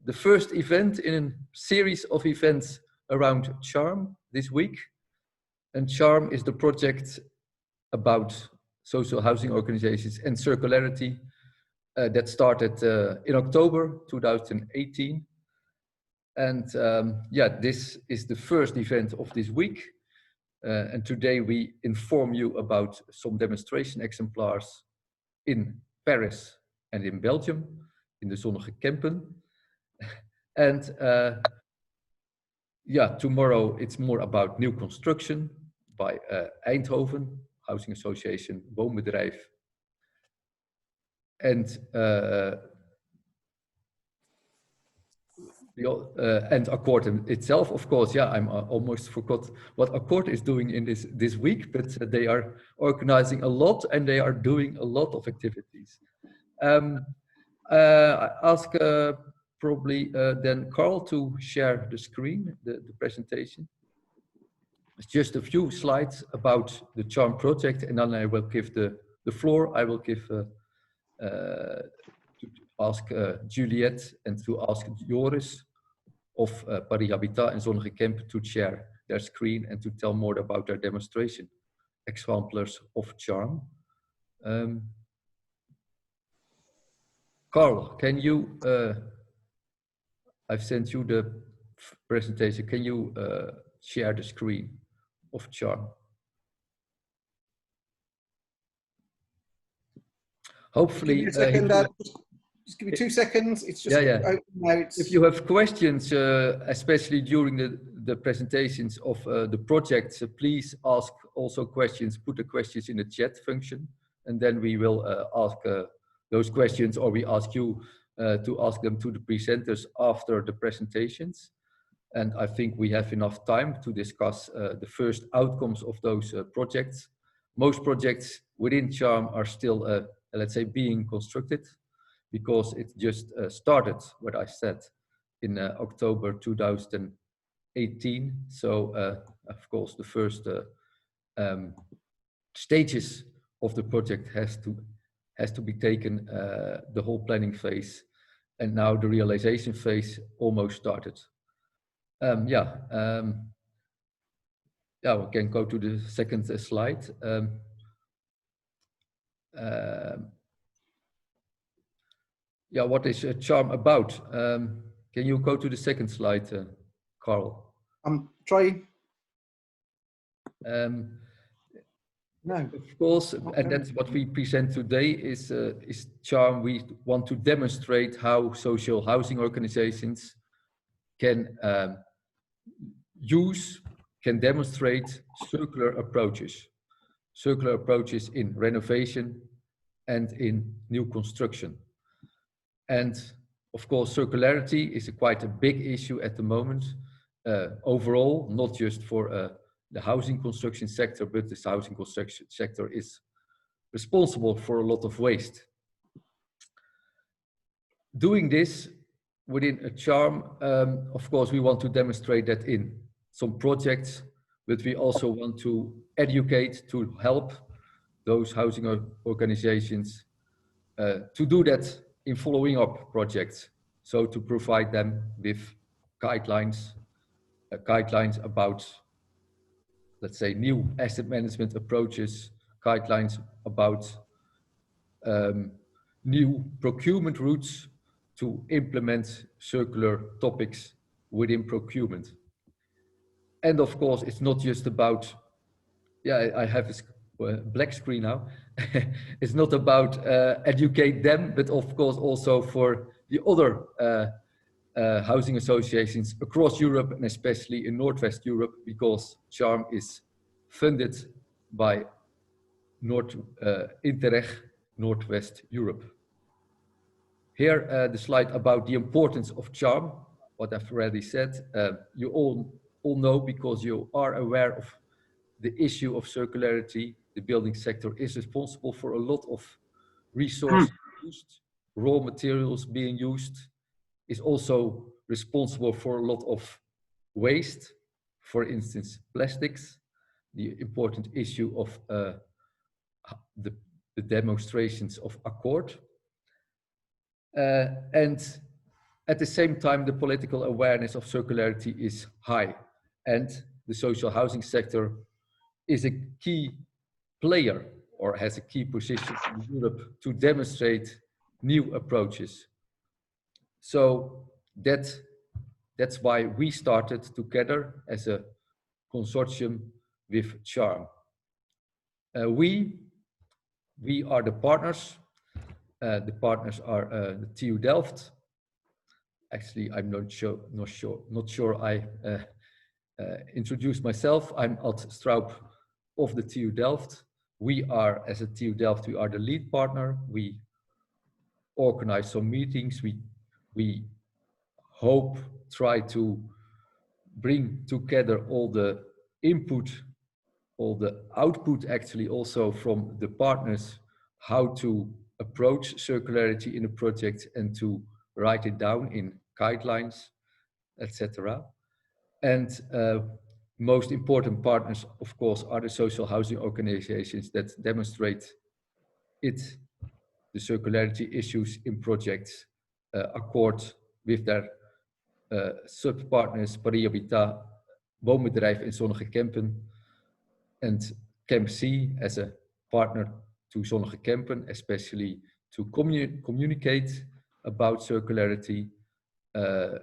the first event in a series of events around Charm this week. And Charm is the project about social housing organizations and circularity that started in October 2018. And yeah, this is the first event of this week. And today we inform you about some demonstration exemplars in Paris and in Belgium, in the Zonnige Kempen. And yeah, tomorrow it's more about new construction by Eindhoven, Housing Association, Woonbedrijf. And Accord itself, of course, yeah, I'm almost forgot what Accord is doing in this week, but they are organizing a lot and they are doing a lot of activities. I ask probably then Carl to share the screen, the presentation. It's just a few slides about the Charm project, and then I will give the floor. I will give to ask Juliette and to ask Joris of Paris Habitat and Zonnige Kempen to share their screen and to tell more about their demonstration exemplars of Charm. Carl, can you, I've sent you the presentation, can you share the screen of Charm? Hopefully, just give me 2 seconds. It's just open notes. If you have questions, especially during the presentations of the projects, please ask also questions, put the questions in the chat function, and then we will ask those questions, or we ask you to ask them to the presenters after the presentations. And I think we have enough time to discuss the first outcomes of those projects. Most projects within Charm are still, let's say, being constructed, because it just started, what I said, in October 2018. So, of course, the first stages of the project has to be taken, the whole planning phase, and now the realization phase almost started. Yeah, we can go to the second slide. Yeah, what is Charm about? Can you go to the second slide, Carl? I'm trying. No. Of course, and that's what we present today is Charm. We want to demonstrate how social housing organizations can demonstrate circular approaches in renovation and in new construction. And of course, circularity is quite a big issue at the moment, overall, not just for the housing construction sector, but this housing construction sector is responsible for a lot of waste. Doing this within a Charm, of course, we want to demonstrate that in some projects, but we also want to educate, to help those housing organizations to do that in following up projects. So to provide them with guidelines about, let's say, new asset management approaches, guidelines about new procurement routes to implement circular topics within procurement. And of course, it's not just about, yeah, I have this black screen now. It's not about educate them, but of course also for the other housing associations across Europe, and especially in Northwest Europe, because Charm is funded by Interreg Northwest Europe. Here, the slide about the importance of Charm, what I've already said, you all know, because you are aware of the issue of circularity. The building sector is responsible for a lot of resources used, raw materials being used, is also responsible for a lot of waste, for instance, plastics, the important issue of the demonstrations of Accord. And At the same time, the political awareness of circularity is high, and the social housing sector is a key player or has a key position in Europe to demonstrate new approaches. So that's why we started together as a consortium with Charm. We are the partners. The partners are the TU Delft. Actually, I'm not sure I introduced myself. I'm Ad Straub of the TU Delft. We are, as a TU Delft, we are the lead partner. We organize some meetings. We hope, try to bring together all the input, all the output actually also from the partners, how to approach circularity in a project and to write it down in guidelines, etc. And most important partners, of course, are the social housing organizations that demonstrate the circularity issues in projects, accord with their sub-partners Paris Habitat, Woonbedrijf in Zonnige Kempen, and Camp C as a partner to Zonnige Kempen, especially to communicate about circularity, the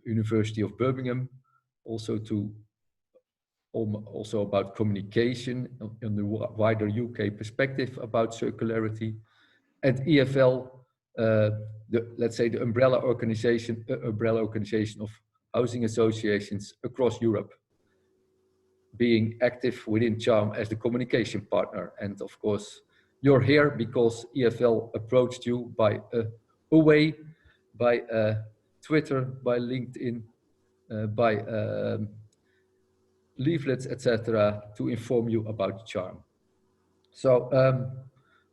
University of Birmingham, also about communication in the wider UK perspective about circularity, and EFL, let's say the umbrella organization of housing associations across Europe, being active within Charm as the communication partner. And of course, you're here because EFL approached you by Twitter, by LinkedIn, by leaflets, etc., to inform you about Charm. So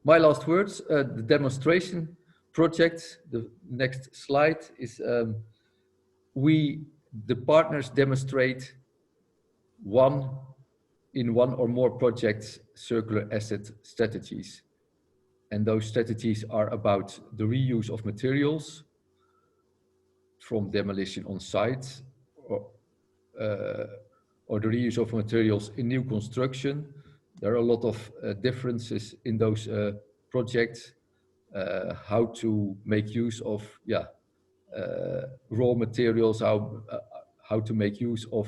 my last words, the demonstration project, the next slide is the partners demonstrate in one or more projects circular asset strategies. And those strategies are about the reuse of materials from demolition on site, or the reuse of materials in new construction. There are a lot of differences in those projects, how to make use of raw materials, how to make use of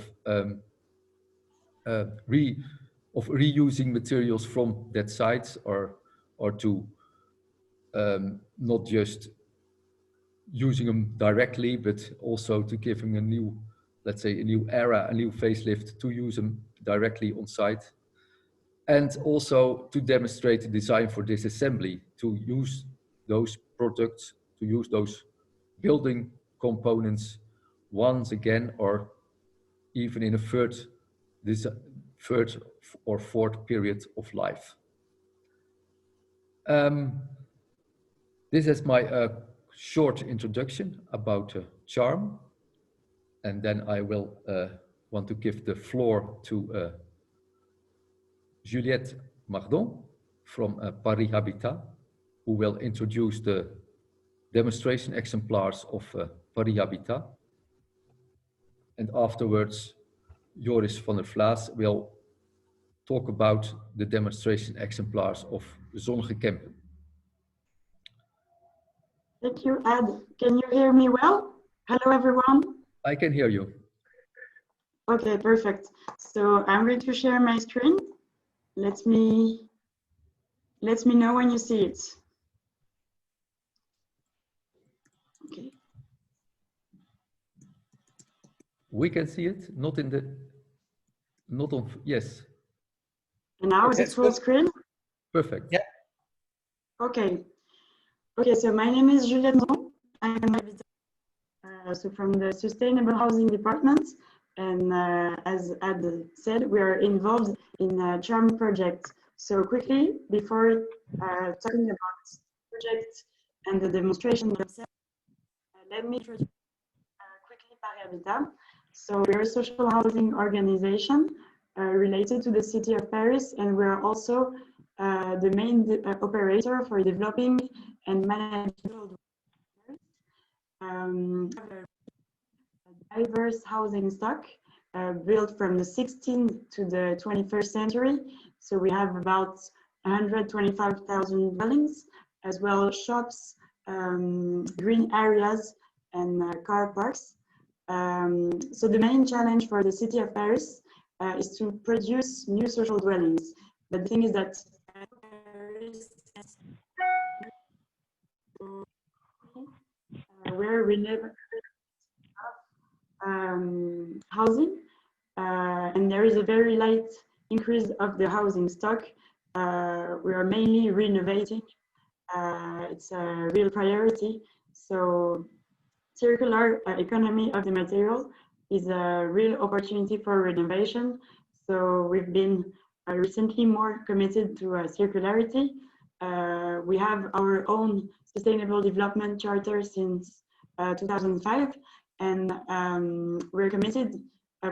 reusing materials from that site, or to not just using them directly, but also to give them a new, let's say, a new era, a new facelift, to use them directly on site. And also to demonstrate the design for disassembly, to use those products, to use those building components once again, or even in a third or fourth period of life. This is my short introduction about Charm, and then I will want to give the floor to Juliette Mardon from Paris Habitat, who will introduce the demonstration exemplars of Paris Habitat. And afterwards, Joris van der Vlaas will talk about the demonstration exemplars of Zonnige Kempen. Thank you, Ed. Can you hear me well? Hello, everyone. I can hear you. Okay, perfect. So I'm going to share my screen. Let me know when you see it. Okay. We can see it, not on, yes. And now is it full screen? Perfect. Yeah. Okay. Okay, so my name is Juliette Mardon. I'm so from the Sustainable Housing Department. And as Ed said, we are involved in a Charm project. So quickly, before talking about the project and the demonstration themselves, let me introduce quickly Paris Habitat. So we're a social housing organization related to the city of Paris, and we're also the main operator for developing and managing. have a diverse housing stock built from the 16th to the 21st century. So we have about 125,000 dwellings, as well as shops, green areas, and car parks. So the main challenge for the city of Paris is to produce new social dwellings. But the thing is that Paris where we never housing, and there is a very light increase of the housing stock. We are mainly renovating. It's a real priority. So circular economy of the material is a real opportunity for renovation. So we've been recently more committed to circularity. We have our own sustainable development charter since 2005, and we're committed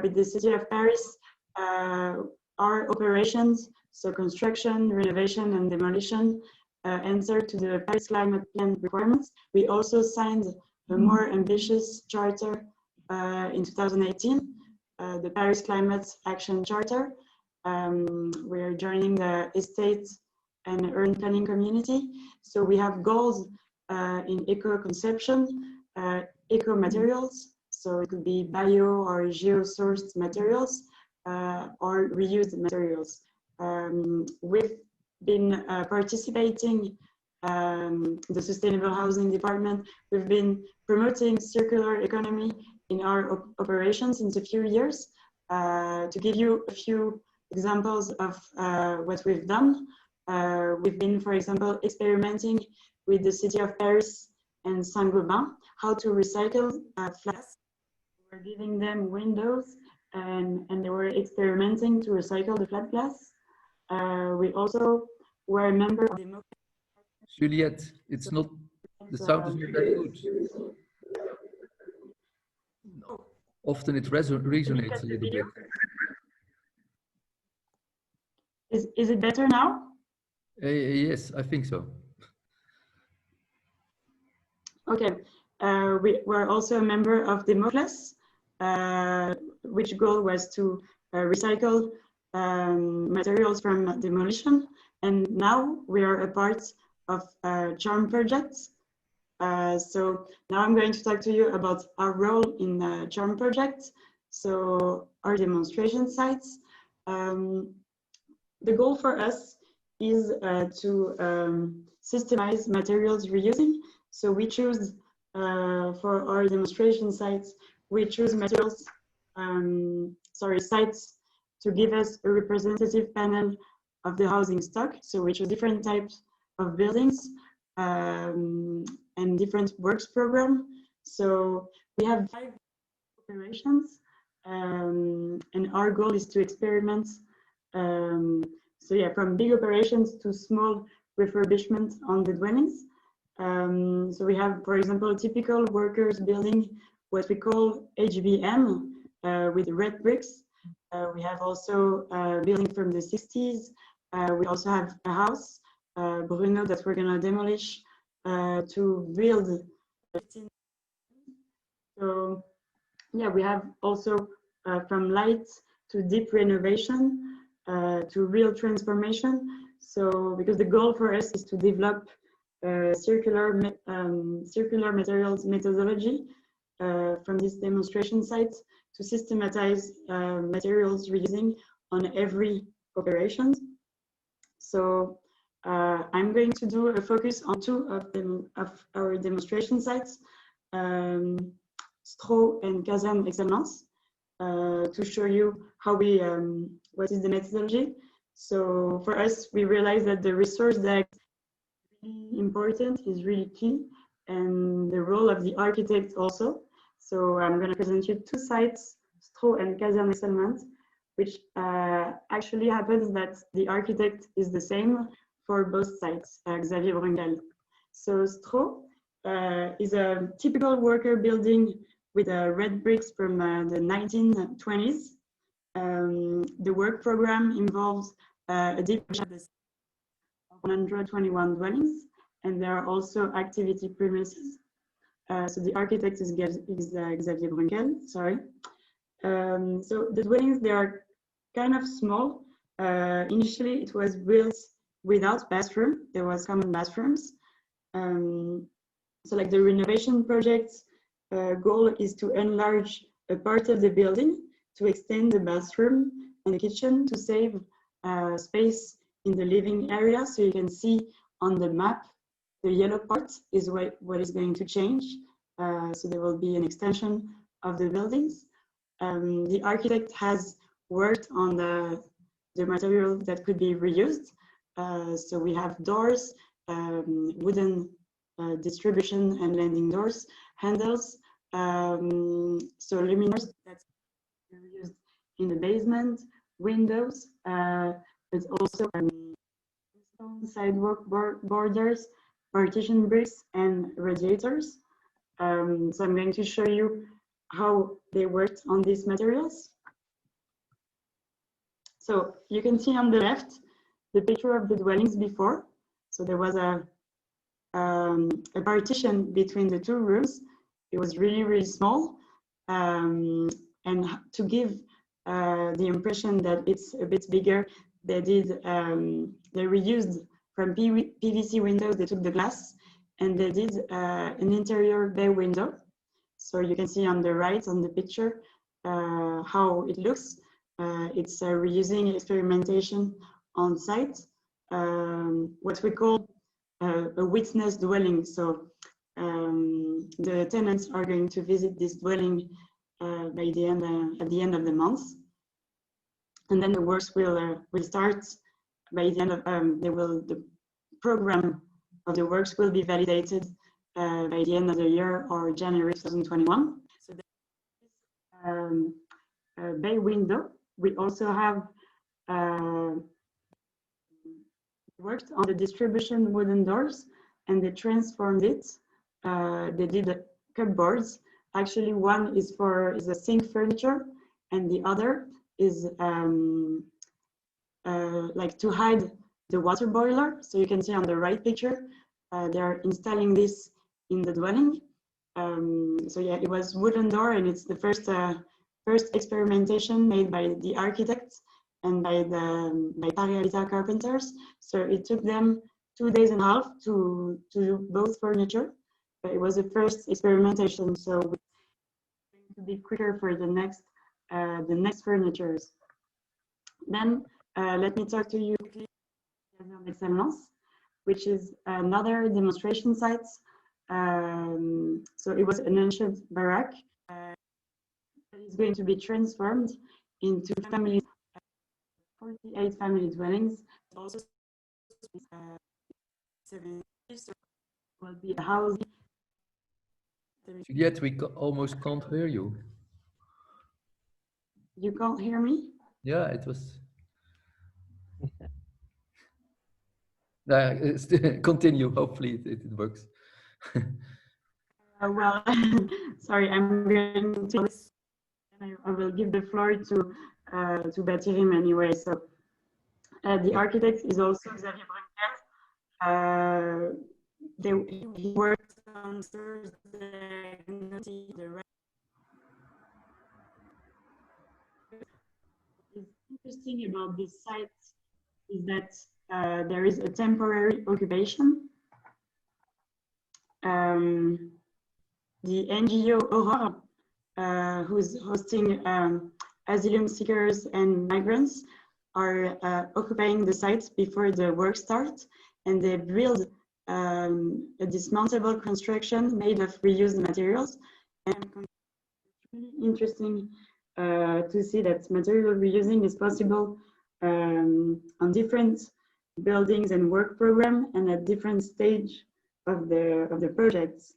with the city of Paris. Our operations, so construction, renovation, and demolition, answer to the Paris Climate Plan requirements. We also signed a more ambitious charter in 2018, the Paris Climate Action Charter. We're joining the estate and urban planning community. So we have goals in eco-conception, eco-materials, so it could be bio or geo-sourced materials or reused materials. We've been participating the Sustainable Housing Department. We've been promoting circular economy in our operations since a few years. To give you a few examples of what we've done, we've been, for example, experimenting with the city of Paris and Saint-Gobain, how to recycle flats. We're giving them windows, and they were experimenting to recycle the flat glass. We also were a member of the Juliette, it's not, the sound is not that good. Often it resonates a little bit. Is it better now? Yes, I think so. Okay, we were also a member of Democles, which goal was to recycle materials from demolition. And now we are a part of Charm projects. So now I'm going to talk to you about our role in the Charm project. So our demonstration sites. The goal for us is to systemize materials reusing. So we choose for our demonstration sites, we choose materials, sites to give us a representative panel of the housing stock. So we choose different types of buildings and different works program. So we have 5 operations, and our goal is to experiment. So yeah, from big operations to small refurbishment on the dwellings. So we have, for example, a typical workers building, what we call HBM with red bricks. We have also a building from the 60s. We also have a house, Bruno, that we're gonna demolish to build. So yeah, we have also from light to deep renovation to real transformation. So because the goal for us is to develop circular materials methodology from these demonstration sites to systematize materials reusing on every operation. So I'm going to do a focus on 2 of our demonstration sites, Stro and Kazan Excellence, to show you how we, what is the methodology. So for us, we realize that the resource that is really important, is really key, and the role of the architect also. So I'm going to present you 2 sites, Stro and Kazan Excellence, which actually happens that the architect is the same for both sites, Xavier Brungal. So Stro is a typical worker building with red bricks from the 1920s. The work program involves a deep 121 dwellings, and there are also activity premises. So the architect is Xavier Brunkel, sorry. So the dwellings, they are kind of small. Initially, it was built without bathroom. There was common bathrooms. So like the renovation project's goal is to enlarge a part of the building, to extend the bathroom and the kitchen, to save space in the living area. So you can see on the map, the yellow part is what is going to change. So there will be an extension of the buildings. The architect has worked on the material that could be reused. So we have doors, wooden distribution and landing doors, handles, so luminaires that's used in the basement, windows, but also stone sidewalk borders, partition bricks, and radiators. So I'm going to show you how they worked on these materials. So you can see on the left the picture of the dwellings before. So there was a partition between the two rooms. It was really, really small. And to give the impression that it's a bit bigger, they reused from PVC windows, they took the glass and they did an interior bay window. So you can see on the right on the picture how it looks. It's reusing experimentation on site, what we call a witness dwelling. So the tenants are going to visit this dwelling by the end at the end of the month, and then the works will start by the end of the program of the works will be validated by the end of the year or January 2021. So the bay window. We also have worked on the distribution wooden doors, and they transformed it. They did cupboards. Actually, one is a sink furniture, and the other is like to hide the water boiler. So you can see on the right picture, they are installing this in the dwelling. So yeah, it was wooden door, and it's the first experimentation made by the architects and by Parealita carpenters. So it took them 2.5 days to do both furniture. But it was the first experimentation, so we're going to be quicker for the next furnitures. Then let me talk to you quickly about Excellence, which is another demonstration site. So it was an ancient barrack that is going to be transformed into 48 family dwellings. Also, 7 will be a housing. Yet we almost can't hear you. You can't hear me? Yeah, it was. Continue. Hopefully it works. Well, sorry, I'm going to. I will give the floor to Batirim anyway. So the architect is also Xavier Brunkel. He worked on the interesting about this site is that there is a temporary occupation. The NGO Aurora, who's hosting asylum seekers and migrants, are occupying the site before the work starts, and they build a dismantleable construction made of reused materials. And it's really interesting to see that material reusing is possible on different buildings and work program and at different stage of the projects.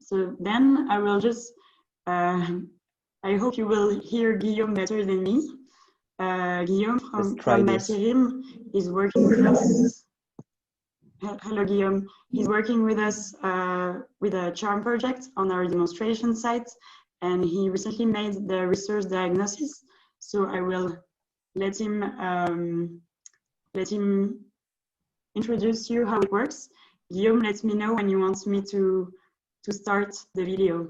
So then I will just, I hope you will hear Guillaume better than me. Guillaume from Batirim is working with us. Hello, Guillaume. He's working with us with a charm project on our demonstration site, and he recently made the resource diagnosis. So I will let him introduce you how it works. Guillaume lets me know when he wants me to start the video.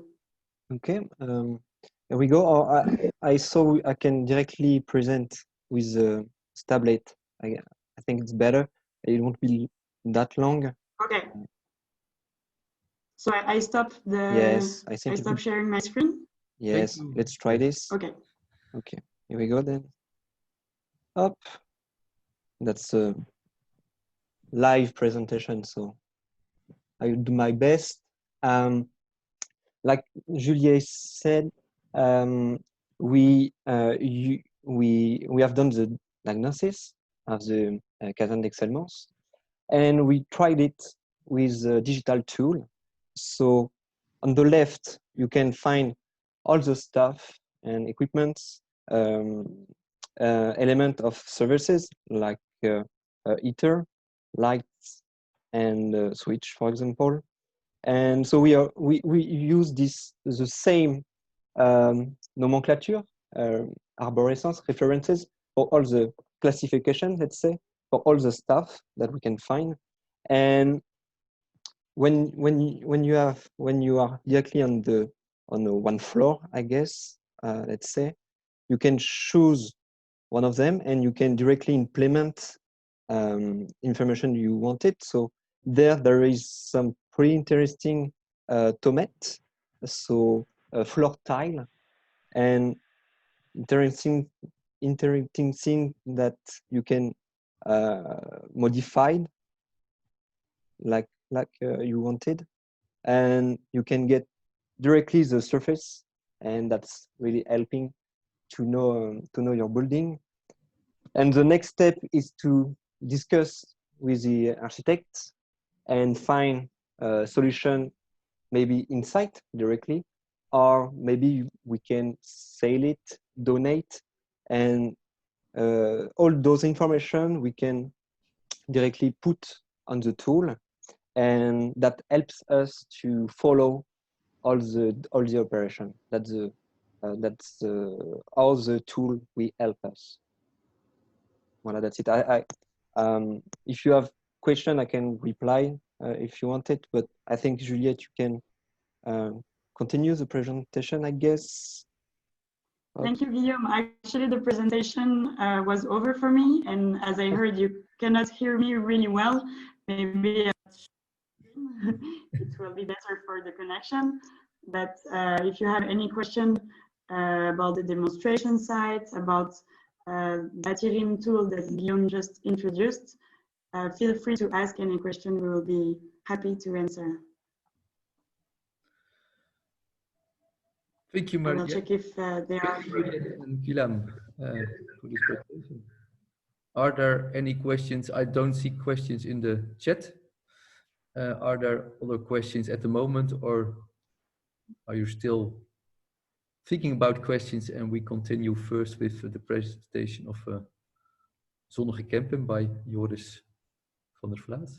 Okay, here we go. Or I saw I can directly present with a tablet. I think it's better. It won't be that long. Okay. So I stop the. Yes, I stop sharing my screen. Yes, let's try this. Okay. Okay, here we go then. Up. That's a live presentation, so I will do my best. Like Juliet said, we have done the diagnosis of the Kazan d'Excellence, and we tried it with a digital tool. So on the left, you can find all the stuff and equipments, element of services like heater, lights, and switch, for example. And so we use the same nomenclature, arborescence references for all the classification, let's say, for all the stuff that we can find. And when you are directly on the one floor, I guess, let's say, you can choose one of them and you can directly implement information you wanted. So there is some pretty interesting tomate, so floor tile, and interesting thing that you can modify like you wanted, and you can get directly the surface, and that's really helping to know your building. And the next step is to discuss with the architects and find a solution, maybe inside directly, or maybe we can sell it, donate, and all those information we can directly put on the tool, and that helps us to follow all the operation. That's how the tool will help us. Voilà, that's it. If you have question, I can reply if you want it, but I think Juliette, you can continue the presentation, I guess. Thank you, Guillaume. Actually, the presentation was over for me, and as I heard, you cannot hear me really well. Maybe it will be better for the connection. But if you have any question about the demonstration site, about that Ethereum tool that Guillaume just introduced, feel free to ask any question. We will be happy to answer. Thank you, Maria. I will check if there are. And Guillaume, for this presentation. Are there any questions? I don't see questions in the chat. Are there other questions at the moment, or are you still thinking about questions and we continue first with the presentation of Zonnige Kempen by Joris van der Vlaat?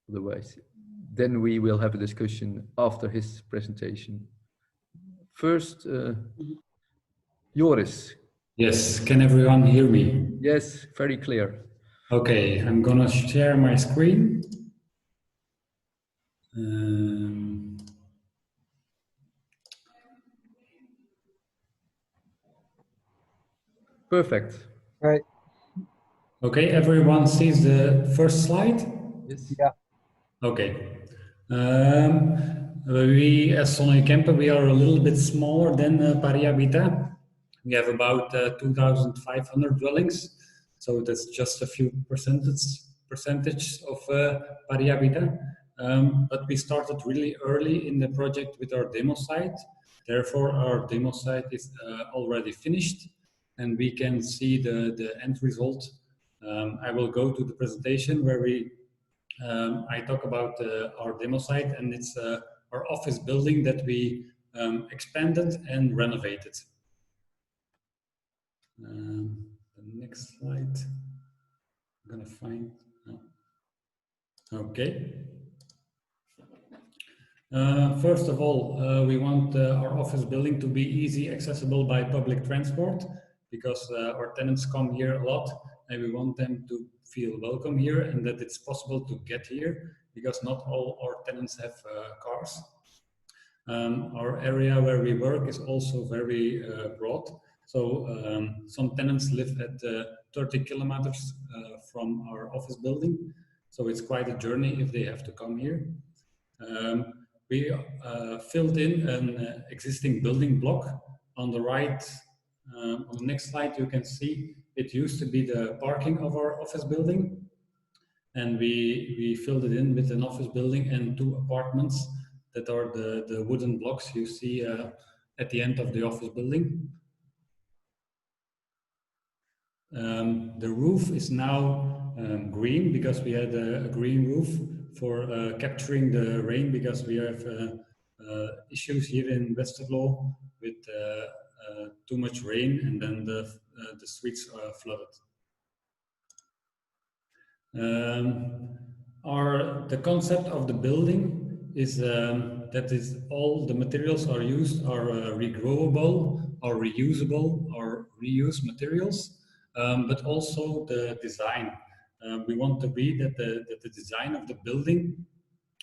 Otherwise, then we will have a discussion after his presentation. First, Joris. Yes, can everyone hear me? Yes, very clear. Okay, I'm gonna share my screen. Perfect. Right. Okay, everyone sees the first slide? Yes. Yeah. Okay. We, as Zonnige Kempen, we are a little bit smaller than Parihabita. We have about 2,500 dwellings, so that's just a few percentage of Parihabita. But we started really early in the project with our demo site. Therefore, our demo site is already finished, and we can see the end result. I will go to the presentation where I talk about our demo site, and it's our office building that we expanded and renovated. The next slide. I'm gonna find. Okay. First of all, we want our office building to be easy accessible by public transport, because our tenants come here a lot and we want them to feel welcome here and that it's possible to get here, because not all our tenants have cars. Our area where we work is also very broad. So some tenants live at 30 kilometers from our office building. So it's quite a journey if they have to come here. We filled in an existing building block on the right. On the next slide, you can see it used to be the parking of our office building. And we filled it in with an office building and 2 apartments that are the wooden blocks you see at the end of the office building. The roof is now green because we had a green roof for capturing the rain, because we have issues here in Westerlo with too much rain, and then the streets are flooded. The concept of the building is that is all the materials are used are regrowable or reusable or reused materials, but also the design. We want to be that the design of the building,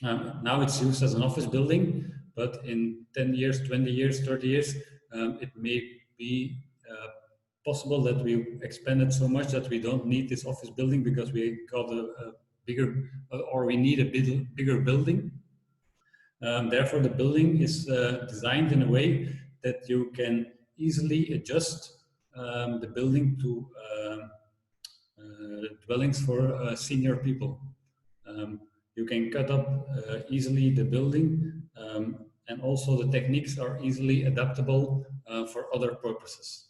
now it's used as an office building, but in 10 years, 20 years, 30 years, it may be possible that we expanded so much that we don't need this office building because we got a bigger, or we need a bigger building. Therefore, the building is designed in a way that you can easily adjust the building to dwellings for senior people. You can cut up easily the building, and also the techniques are easily adaptable for other purposes.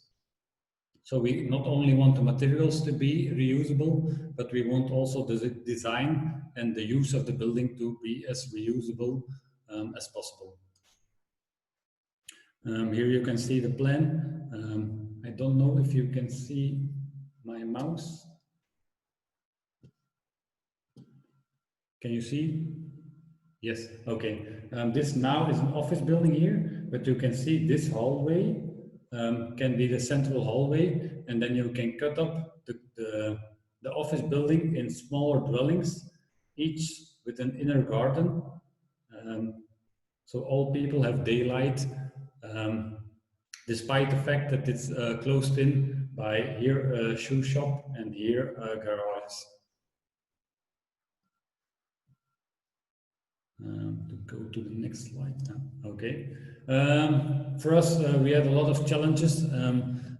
So we not only want the materials to be reusable, but we want also the design and the use of the building to be as reusable as possible. Here you can see the plan. I don't know if you can see my mouse. Can you see? Yes, okay. This now is an office building here, but you can see this hallway can be the central hallway, and then you can cut up the office building in smaller dwellings, each with an inner garden. So all people have daylight, despite the fact that it's closed in by here a shoe shop and here a garage. To go to the next slide now. Okay. For us, we had a lot of challenges,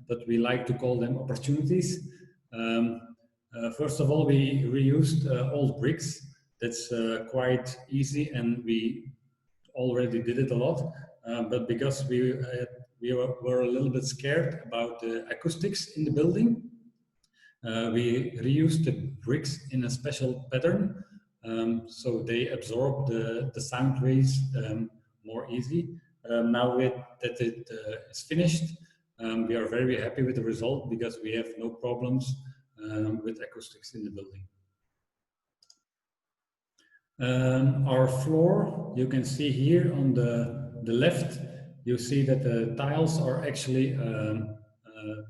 but we like to call them opportunities. First of all, we reused old bricks. That's quite easy, and we already did it a lot. But because we were a little bit scared about the acoustics in the building, we reused the bricks in a special pattern. So they absorb the sound waves more easy. Now that it is finished, we are very happy with the result because we have no problems with acoustics in the building. Our floor, you can see here on the left, you see that the tiles are actually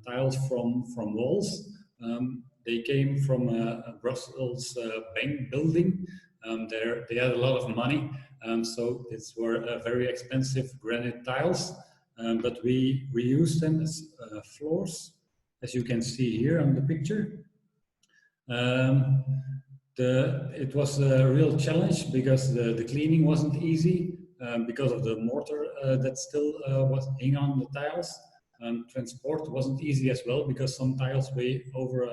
tiles from walls. They came from a Brussels bank building. They had a lot of money, so these were very expensive granite tiles, but we reused them as floors, as you can see here on the picture. It was a real challenge because the cleaning wasn't easy because of the mortar that still was hanging on the tiles. Transport wasn't easy as well because some tiles weigh over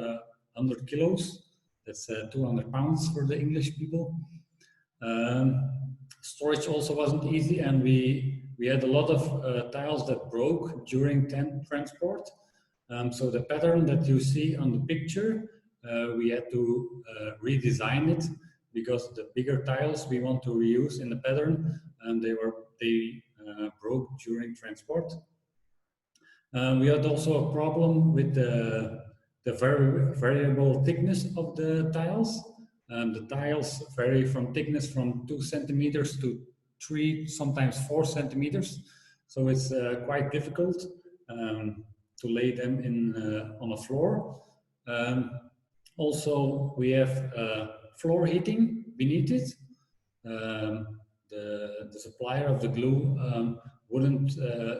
100 kilos. That's 200 pounds for the English people. Storage also wasn't easy, and we had a lot of tiles that broke during transport. So the pattern that you see on the picture, we had to redesign it because the bigger tiles we want to reuse in the pattern, and they broke during transport. We had also a problem with the variable thickness of the tiles. The tiles vary from thickness from 2 centimeters to 3, sometimes 4 centimeters. So it's quite difficult to lay them in on a floor. Also, we have floor heating beneath it. The supplier of the glue wouldn't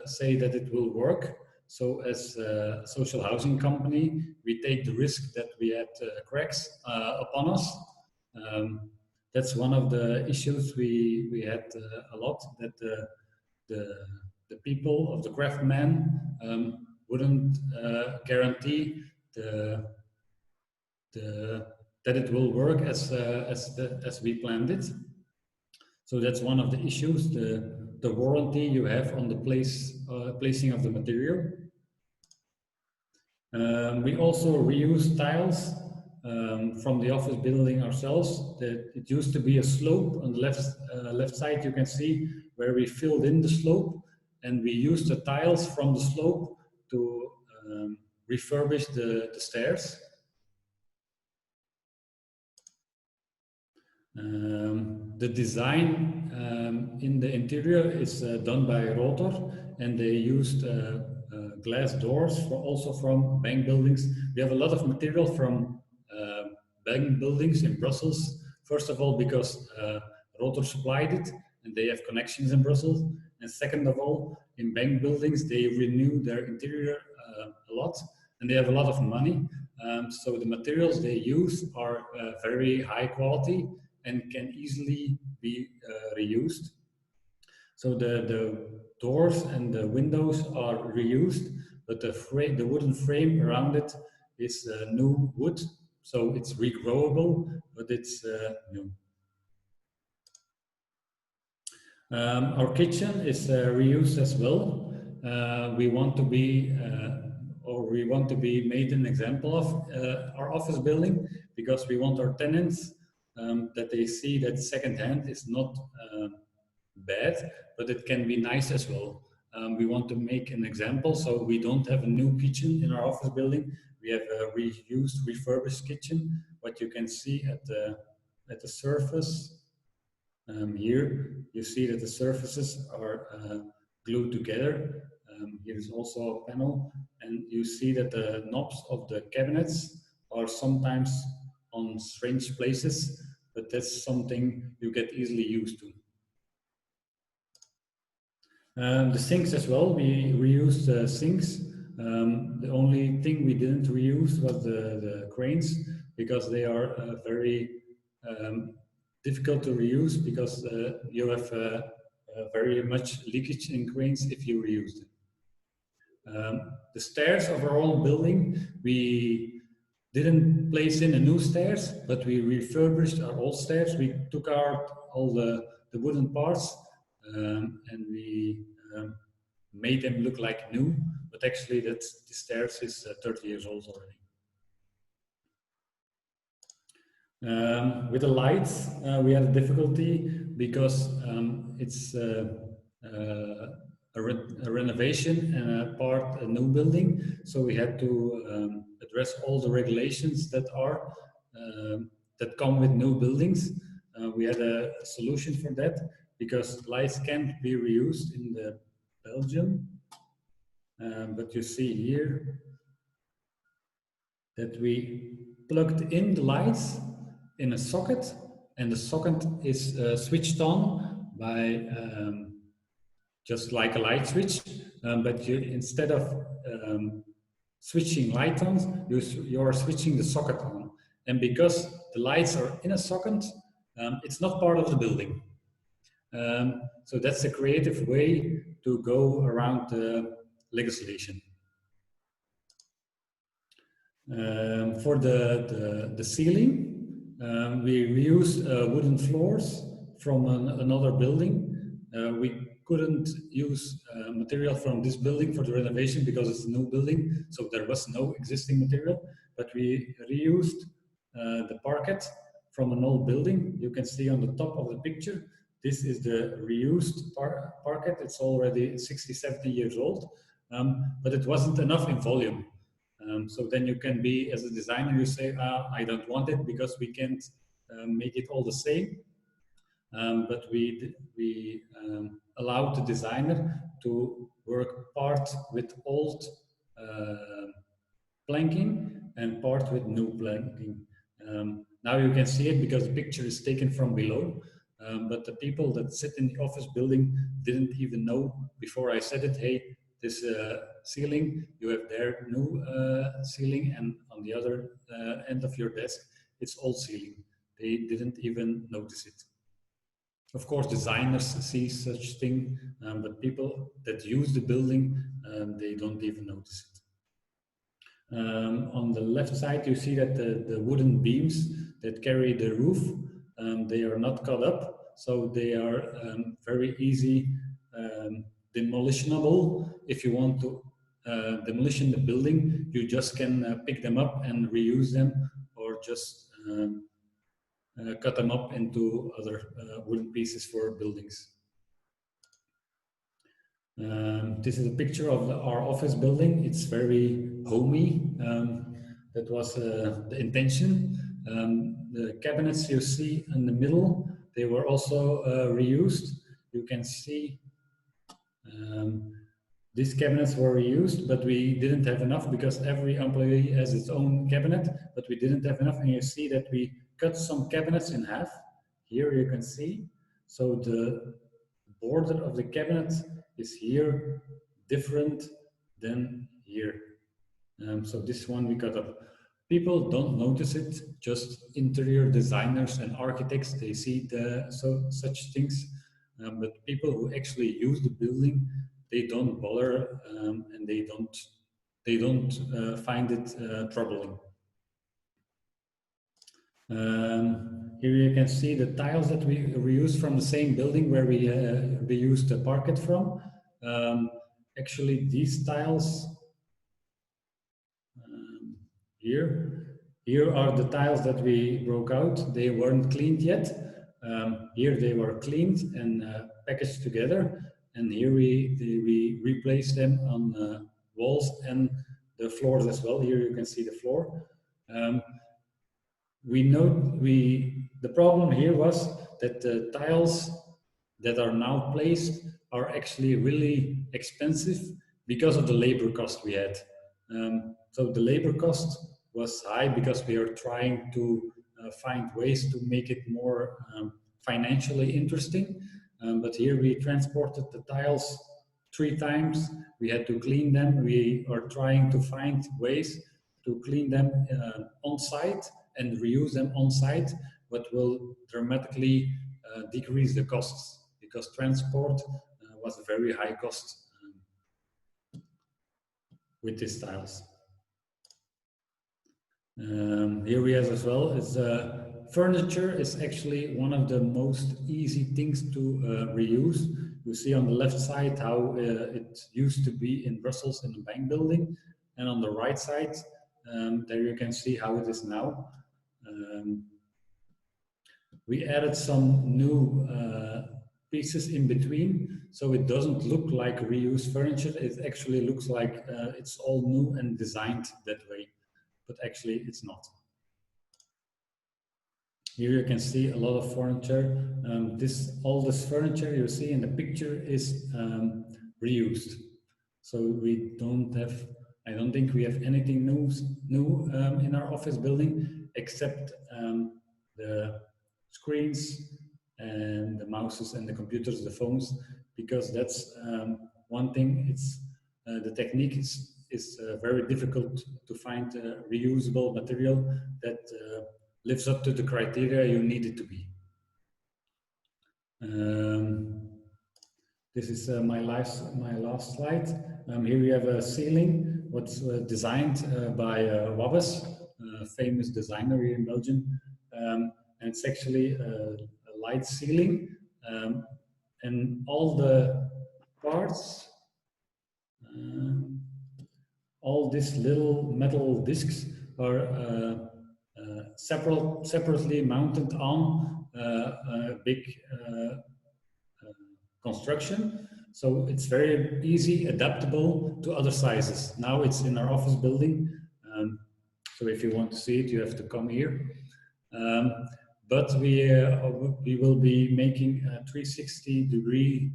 say that it will work. So as a social housing company, we take the risk that we had cracks upon us. That's one of the issues we had a lot, that the people of the craftsmen wouldn't guarantee that it will work as we planned it. So that's one of the issues, the warranty you have on the placing of the material. We also reuse tiles from the office building ourselves. It used to be a slope on the left side. You can see where we filled in the slope, and we used the tiles from the slope to refurbish the stairs. The design in the interior is done by Rotor, and they used glass doors also from bank buildings. We have a lot of material from bank buildings in Brussels. First of all, because Rotor supplied it and they have connections in Brussels. And second of all, in bank buildings, they renew their interior a lot, and they have a lot of money. So the materials they use are very high quality and can easily be reused. So the doors and the windows are reused, but the wooden frame around it is new wood, so it's regrowable, but it's new. Our kitchen is reused as well. We want to be made an example of our office building, because we want our tenants that they see that secondhand is not bad, but it can be nice as well. We want to make an example, so we don't have a new kitchen in our office building. We have a reused, refurbished kitchen. What you can see at the surface here, you see that the surfaces are glued together. Here is also a panel, and you see that the knobs of the cabinets are sometimes on strange places, but that's something you get easily used to. The sinks as well, we reused the sinks. The only thing we didn't reuse was the cranes, because they are very difficult to reuse, because you have very much leakage in cranes if you reuse them. The stairs of our own building, we didn't place in a new stairs, but we refurbished our old stairs. We took out all the wooden parts and we made them look like new, but actually the stairs is 30 years old already. With the lights, we had a difficulty because it's a renovation and a new building, so we had to address all the regulations that are that come with new buildings. We had a solution for that, because lights can't be reused in the Belgium, but you see here that we plugged in the lights in a socket, and the socket is switched on by just like a light switch, but you, instead of switching light on, you're switching the socket on. And because the lights are in a socket, it's not part of the building. So that's a creative way to go around the legislation. For the ceiling, we reuse wooden floors from another building. We couldn't use material from this building for the renovation because it's a new building, so there was no existing material, but we reused the parquet from an old building. You can see on the top of the picture, this is the reused parquet. It's already 60, 70 years old, but it wasn't enough in volume. So then you can be, as a designer, you say, I don't want it because we can't make it all the same. But we allowed the designer to work part with old planking and part with new planking. Now you can see it because the picture is taken from below, but the people that sit in the office building didn't even know before I said it, hey, this ceiling, you have their new ceiling, and on the other end of your desk, it's old ceiling. They didn't even notice it. Of course, designers see such thing, but people that use the building, they don't even notice it. On the left side, you see that the wooden beams that carry the roof, they are not cut up, so they are very easy demolitionable. If you want to demolition the building, you just can pick them up and reuse them, or just cut them up into other wooden pieces for buildings. This is a picture of our office building. It's very homey. That was the intention. The cabinets you see in the middle, they were also reused. You can see these cabinets were reused, but we didn't have enough because every employee has its own cabinet, but we didn't have enough. And you see that we cut some cabinets in half. Here you can see. So the border of the cabinet is here different than here. So this one we cut up. People don't notice it, just interior designers and architects, they see such things. But people who actually use the building, they don't bother, and they don't find it troubling. Here you can see the tiles that we reused from the same building where we reused the parquet from. Actually, these tiles here are the tiles that we broke out. They weren't cleaned yet. Here they were cleaned and packaged together. And here we replaced them on walls and the floors as well. Here you can see the floor. The problem here was that the tiles that are now placed are actually really expensive because of the labor cost we had. So the labor cost was high because we are trying to find ways to make it more financially interesting. But here we transported the tiles 3 times. We had to clean them. We are trying to find ways to clean them on site and reuse them on site, but will dramatically decrease the costs because transport was a very high cost with these tiles. Here we have as well is furniture is actually one of the most easy things to reuse. You see on the left side how it used to be in Brussels in the bank building, and on the right side there you can see how it is now. We added some new pieces in between, so it doesn't look like reused furniture. It actually looks like it's all new and designed that way, but actually it's not. Here you can see a lot of furniture. All this furniture you see in the picture is reused. So we don't have, I don't think we have anything new in our office building except the screens and the mouses and the computers, the phones, because that's one thing. It's the technique is very difficult to find reusable material that lives up to the criteria you need it to be. This is my last slide. Here we have a ceiling, what's designed by Wabbes, a famous designer here in Belgium. And it's actually a light ceiling, and all the parts, all these little metal discs are separately mounted on a big construction. So it's very easy, adaptable to other sizes. Now it's in our office building. So if you want to see it, you have to come here. But we will be making a 360-degree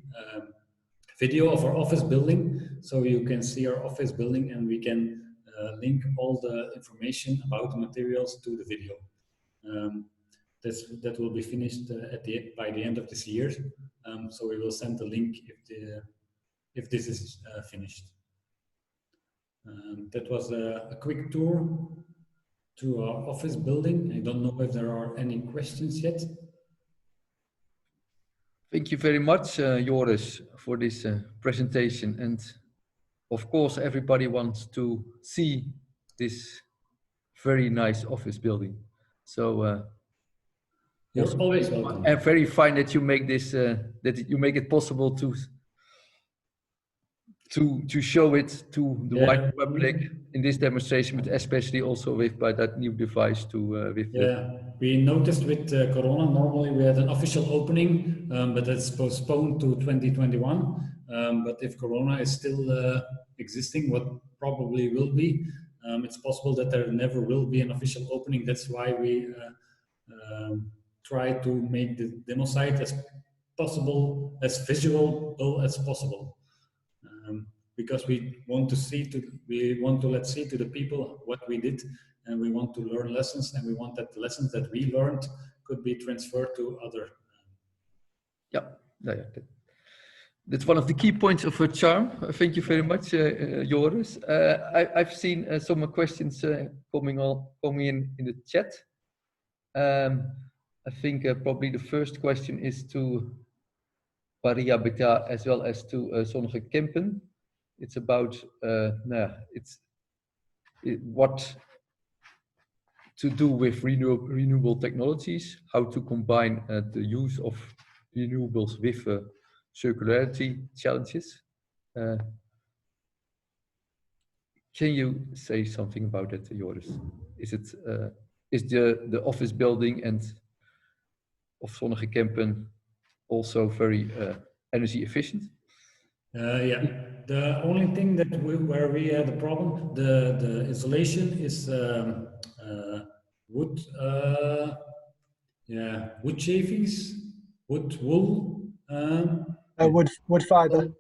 video of our office building, so you can see our office building, and we can link all the information about the materials to the video. That will be finished by the end of this year. So we will send the link if this is finished. That was a quick tour through our office building. I don't know if there are any questions yet. Thank you very much, Joris, for this presentation. And of course, everybody wants to see this very nice office building. So you're always welcome. And very fine that you make this, that you make it possible to show it to the wider public in this demonstration, but especially also with by that new device to we noticed with Corona, normally we had an official opening, but that's postponed to 2021. But if Corona is still existing, what probably will be, it's possible that there never will be an official opening. That's why we try to make the demo site as possible, as visual as possible. Because we want to let's see to the people what we did, and we want to learn lessons, and we want that the lessons that we learned could be transferred to other. That's one of the key points of her charm. Thank you very much, Joris. I've seen some questions coming in the chat. I think probably the first question is to Paris Habitat as well as to Zonnige Kempen. It's about what to do with renewable technologies, how to combine the use of renewables with circularity challenges. Can you say something about that, Joris? Is it is the office building and of Zonnige Kempen also very energy efficient? The only thing that where we had a problem, the insulation is wood, wood shavings, wood wool, wood fiber.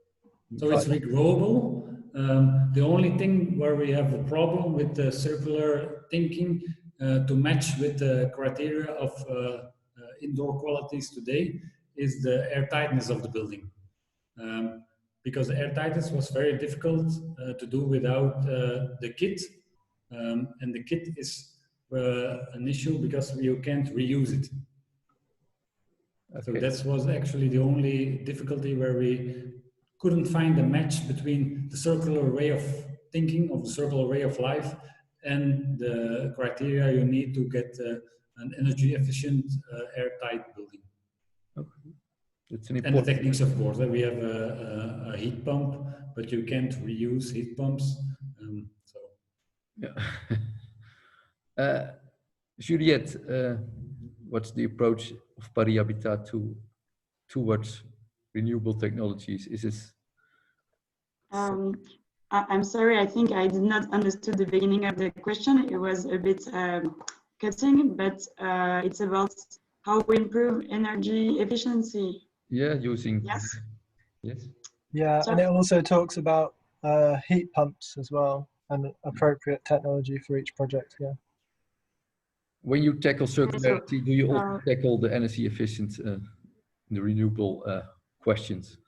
So it's regrowable. The only thing where we have a problem with the circular thinking to match with the criteria of indoor qualities today is the airtightness of the building. Because the airtightness was very difficult to do without the kit. And the kit is an issue because you can't reuse it. Okay. So that was actually the only difficulty where we couldn't find a match between the circular way of thinking, of the circular way of life, and the criteria you need to get an energy efficient, airtight building. Okay. And the techniques, of course, we have a heat pump, but you can't reuse heat pumps. Juliette, what's the approach of Paris Habitat towards renewable technologies? Is this? I'm sorry, I think I did not understand the beginning of the question. It was a bit cutting, but it's about how we improve energy efficiency. Yeah, using. Yes. Yes. Yeah, Sorry. and it also talks about heat pumps as well and appropriate technology for each project. Yeah. When you tackle circularity, do you also tackle the energy efficient, the renewable questions?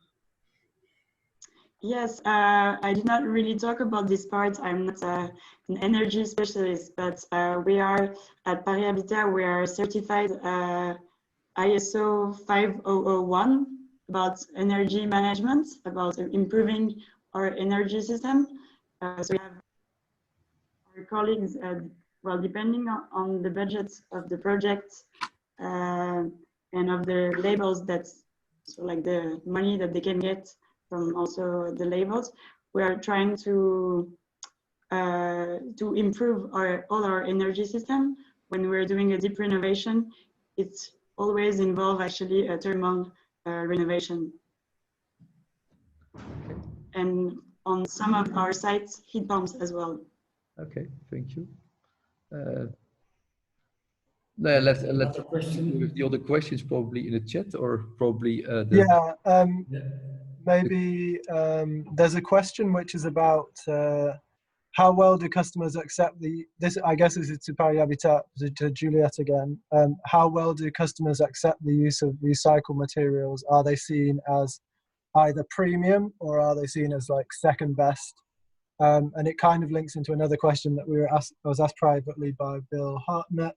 Yes, I did not really talk about this part. I'm not an energy specialist, but we are at Paris Habitat, we are certified ISO 5001 about energy management, about improving our energy system. So we have our colleagues, well, depending on the budget of the project and of the labels so like the money that they can get from also the labels, we are trying to improve all our energy system. When we're doing a deep renovation, it's always involve actually a thermal renovation. And on some of our sites, heat pumps as well. Okay, thank you. Let's with the other questions probably in the chat or probably maybe there's a question which is about how well do customers accept this? I guess this is to Paris Habitat, to Juliet again. How well do customers accept the use of recycled materials? Are they seen as either premium or are they seen as like second best? And it kind of links into another question that I was asked privately by Bill Hartnett,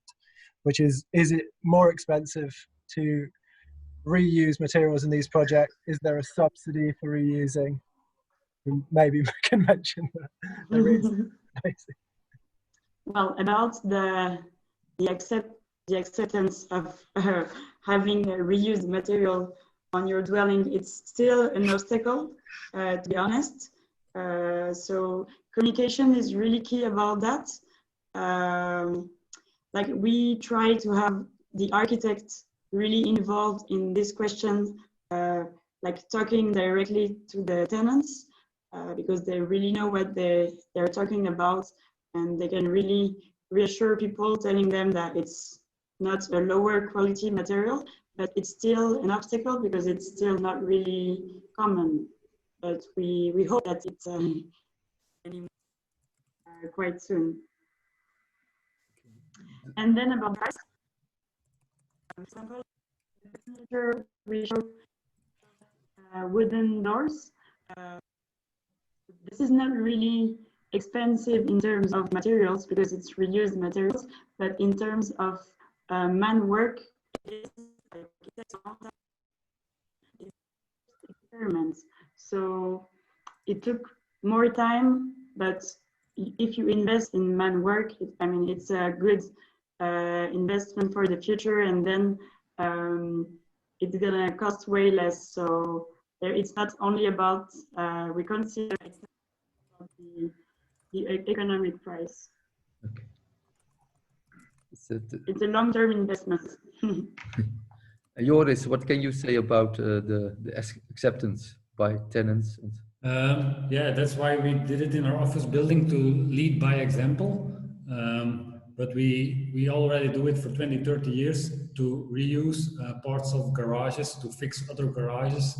which is it more expensive to reuse materials in these projects? Is there a subsidy for reusing? Maybe we can mention the reason. Well, about the acceptance of having a reused material on your dwelling, it's still an obstacle, to be honest. So communication is really key about that. Like we try to have the architect really involved in this question, like talking directly to the tenants, because they really know what they're talking about, and they can really reassure people, telling them that it's not a lower quality material, but it's still an obstacle because it's still not really common. But we hope that it's quite soon. And then about price, for example, we show wooden doors. This is not really expensive in terms of materials because it's reused materials, but in terms of man work, it's experiments. So it took more time, but if you invest in man work, I mean, it's a good investment for the future, and then it's gonna cost way less. So it's not only about we consider it's not about the economic price. Okay. It's a long-term investment. Joris, what can you say about the acceptance by tenants? Yeah, that's why we did it in our office building, to lead by example. But we already do it for 20, 30 years to reuse parts of garages, to fix other garages.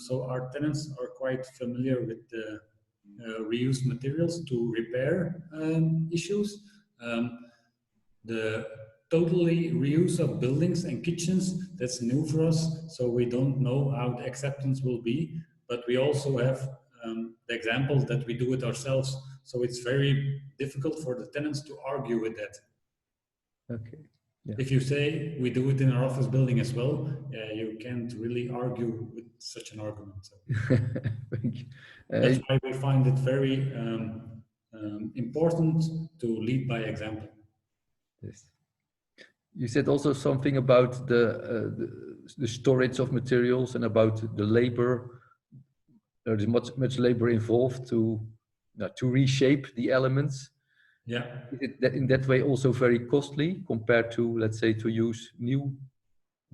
So our tenants are quite familiar with the reused materials to repair issues. The totally reuse of buildings and kitchens, that's new for us. So we don't know how the acceptance will be, but we also have the examples that we do it ourselves. So it's very difficult for the tenants to argue with that. Okay. Yeah. If you say we do it in our office building as well, you can't really argue with such an argument. So. Thank you. That's why we find it very important to lead by example. Yes. You said also something about the storage of materials and about the labor. There's much labor involved to reshape the elements. Yeah. Is it in that way also very costly compared to, let's say, to use new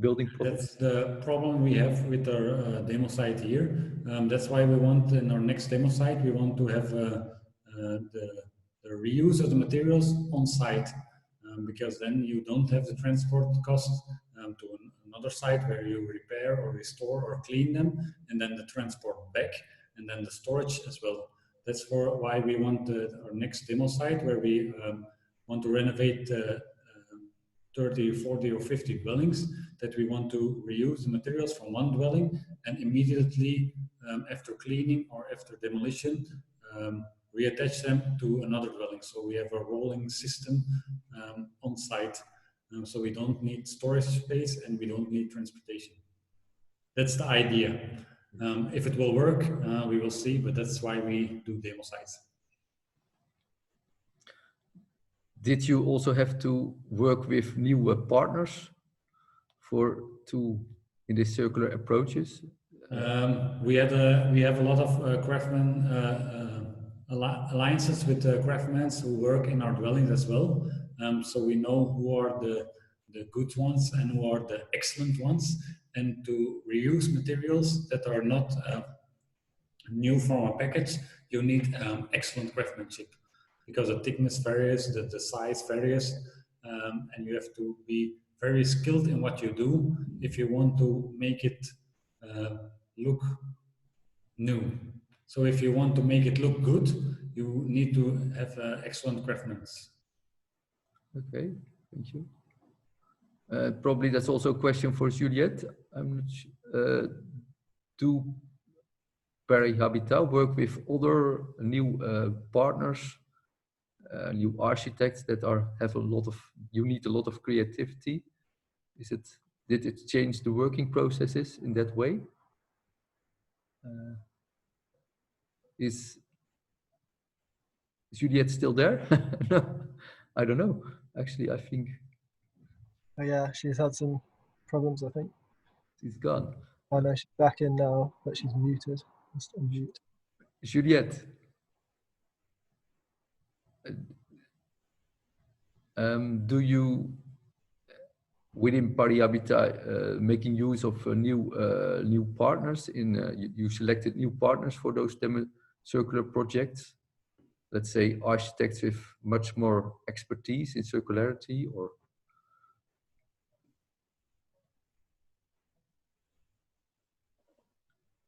building products? That's the problem we have with our demo site here. That's why we want, in our next demo site, we want to have the reuse of the materials on site, because then you don't have the transport costs to another site where you repair or restore or clean them, and then the transport back, and then the storage as well. That's why we want our next demo site, where we want to renovate 30, 40 or 50 dwellings, that we want to reuse the materials from one dwelling and immediately after cleaning or after demolition, reattach them to another dwelling. So we have a rolling system on site. So we don't need storage space and we don't need transportation. That's the idea. If it will work, we will see, but that's why we do demo sites. Did you also have to work with new partners in these circular approaches? We have a lot of craftsmen alliances with craftsmen who work in our dwellings as well. So we know who are the good ones and who are the excellent ones, and to reuse materials that are not new from a package, you need excellent craftsmanship, because the thickness varies, the size varies, and you have to be very skilled in what you do if you want to make it look new. So if you want to make it look good, you need to have excellent craftsmanship. Okay, thank you. Probably that's also a question for Juliette. I'm not do Paris Habitat work with other new partners, new architects that have a lot of, you need a lot of creativity? Did it change the working processes in that way? Is Juliette still there? No, I don't know. Actually, I think Oh, yeah, she's had some problems, I think. she's gone. I know she's back in now, but she's muted. Just unmute. Juliette, do you, within Paris Habitat, making use of new partners? You selected new partners for those circular projects. Let's say architects with much more expertise in circularity, or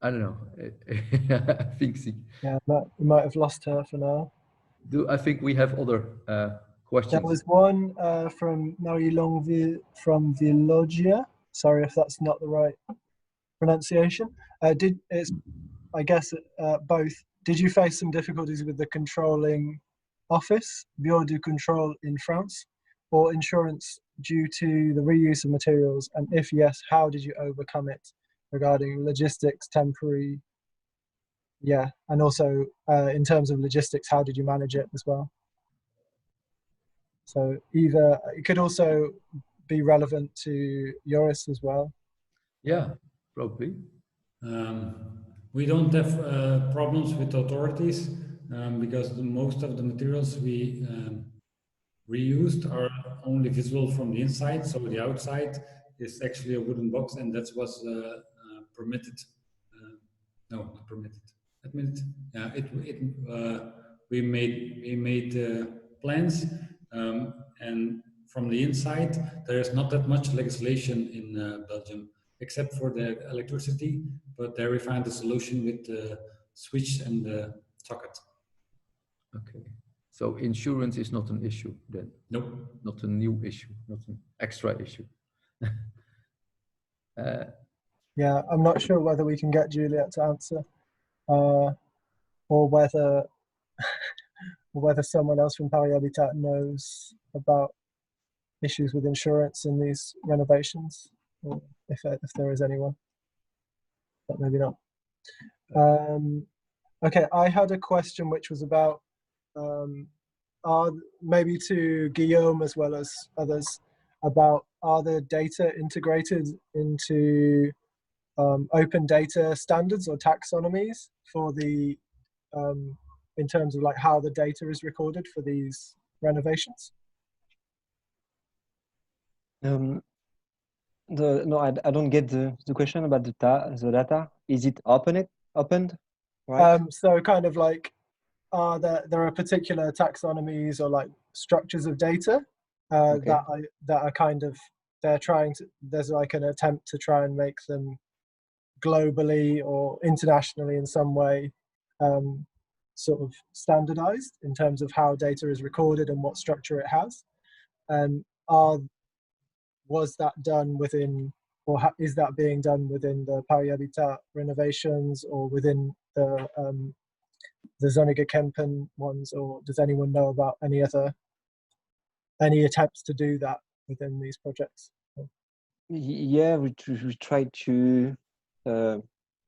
I don't know. I think Yeah, we might have lost her for now. I think we have other questions. There was one from Marie Longueville from Villogia. Sorry if that's not the right pronunciation. I guess both. Did you face some difficulties with the controlling office, Bureau du Contrôle in France, or insurance due to the reuse of materials? And if yes, how did you overcome it regarding logistics, temporary? Yeah, and also in terms of logistics, how did you manage it as well? So either it could also be relevant to Joris as well. Yeah, probably. We don't have problems with authorities because most of the materials we reused are only visible from the inside. So the outside is actually a wooden box, and that was permitted. No, not permitted. Admitted. Yeah, we made plans, and from the inside there is not that much legislation in Belgium, except for the electricity. But there we found a solution with the switch and the socket. Okay. So insurance is not an issue then? Nope. Not a new issue, not an extra issue. Yeah, I'm not sure whether we can get Juliette to answer, or whether someone else from Paris Habitat knows about issues with insurance in these renovations, or if there is anyone, but maybe not. Okay, I had a question which was about maybe to Guillaume as well as others, about are the data integrated into open data standards or taxonomies for the in terms of like how the data is recorded for these renovations? No, I don't get the question about the data. Is it opened? Right? So kind of like, there are particular taxonomies or like structures of data Okay. that are kind of, there's like an attempt to try and make them globally or internationally in some way sort of standardized in terms of how data is recorded and what structure it has. Was that done within, or is that being done within the Paris Habitat renovations or within the Zonnige Kempen ones, or does anyone know about any attempts to do that within these projects? Yeah, we try to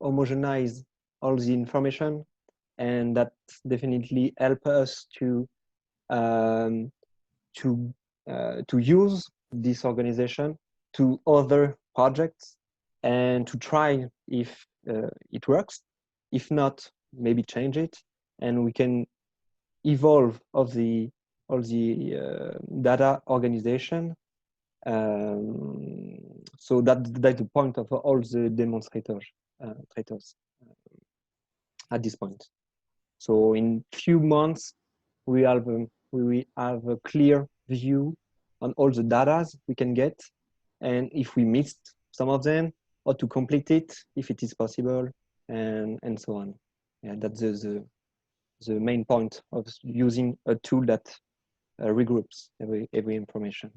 homogenize all the information, and that definitely help us to use this organization to other projects and to try if it works. If not, maybe change it, and we can evolve all the data organization. So that's the point of all the demonstrators at this point. So in few months, we will have a clear view on all the data we can get, and if we missed some of them, or to complete it if it is possible, and so on. Yeah, that's the the main point of using a tool that regroups every information.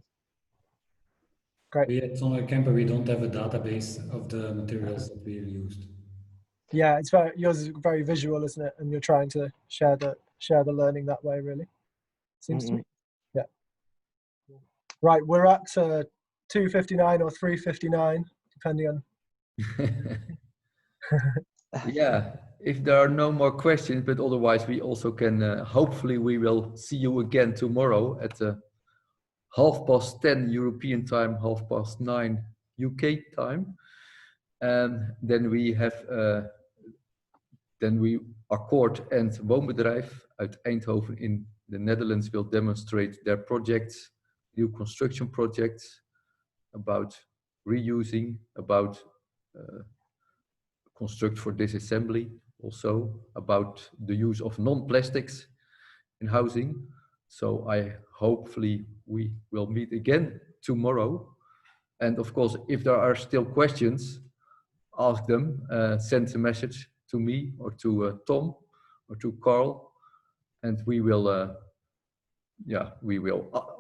Great. We at Zonnige Kempen, we don't have a database of the materials that we used. Yeah, it's yours is very visual, isn't it? And you're trying to share the learning that way, really. Seems to me. Yeah. Right, we're at 2:59 or 3:59, depending on. Yeah, if there are no more questions, but otherwise we also can, hopefully we will see you again tomorrow at 10:30 European time, 9:30 UK time. And then we have, then we Akkoord and Woonbedrijf uit Eindhoven in the Netherlands will demonstrate their projects, new construction projects about reusing, about construct for disassembly, also about the use of non-plastics in housing. So hopefully we will meet again tomorrow. And of course, if there are still questions, ask them, send a message to me or to Tom or to Carl, and we will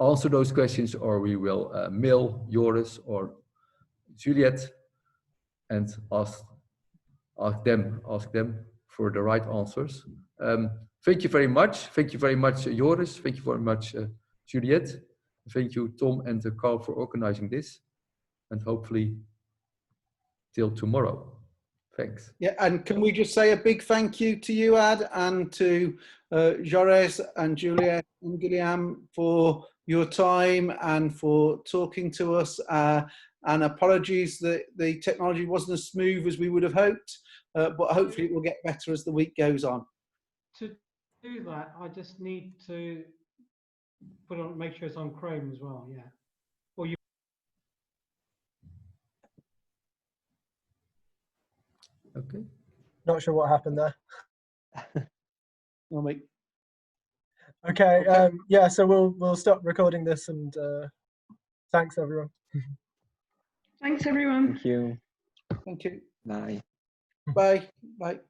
answer those questions, or we will mail Joris or Juliette and ask them for the right answers. Thank you very much. Thank you very much, Joris. Thank you very much, Juliette. Thank you, Tom and Carl, for organizing this. And hopefully till tomorrow. Thanks. Yeah, and can we just say a big thank you to you, Ad, and to Joris and Juliette and Guillaume for your time and for talking to us. And apologies that the technology wasn't as smooth as we would have hoped, but hopefully it will get better as the week goes on. To do that, I just need to make sure it's on Chrome as well. Yeah. Or you. Okay. Not sure what happened there. I'll make. Okay. Yeah. So we'll stop recording this, and thanks everyone. Thanks, everyone. Thank you. Thank you. Bye. Bye. Bye.